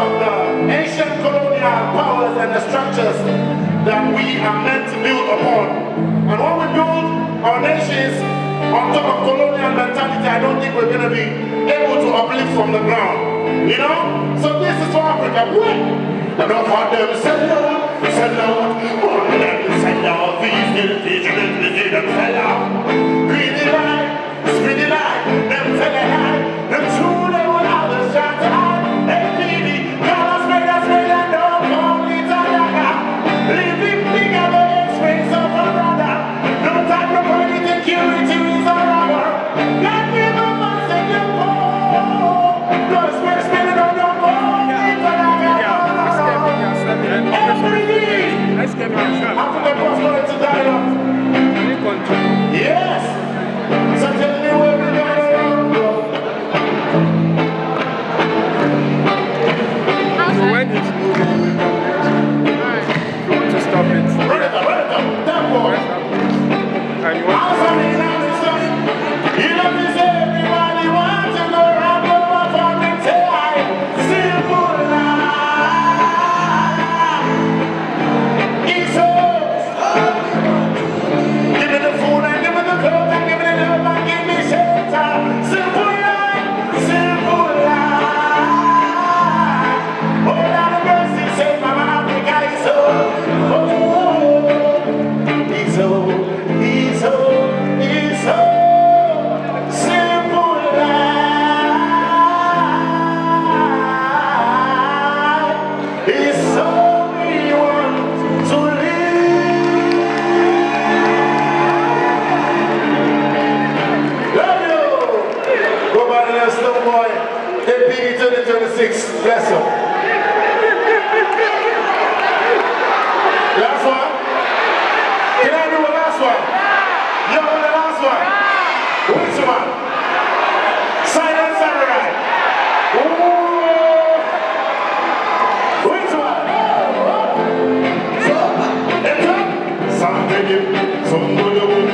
of the ancient colonial powers and the structures that we are meant to build upon. And when we build our nations on top of colonial mentality, I don't think we're going to be able to uplift from the ground. You know? So this is for Africa. Enough of them sell out. All of them sell out. These them sell out. Greedy lie, speedy lie, them tell a lie. Them true, they will always try to hide. APD, call us made and don't call it a dagger. Living bigger than the expense of a brother. No time, no point, security is a robber. God give a man, say you more. No space, spending on your phone. S.K.M. Africa prosperity dialogue. Yes. So tell me where we're going to go. So when it's moving, if you want to stop it. Run it up. Tempo. And you want to you know this, everybody wants to go around over fucking time. Simple life. It's yours. Give me the food and give me the clothes and give me the love and give me shelter. Simple life. Oh, Lord of mercy, say, Mama Africa is so. It's so simple life. It's so we want to live. Love you. Go by the name of Stonebwoy. APD 2026. Bless you. Last one. Can I do a last one? You want the last one? Which one? Silent Samurai. Ooh. Which one? Enter. Something.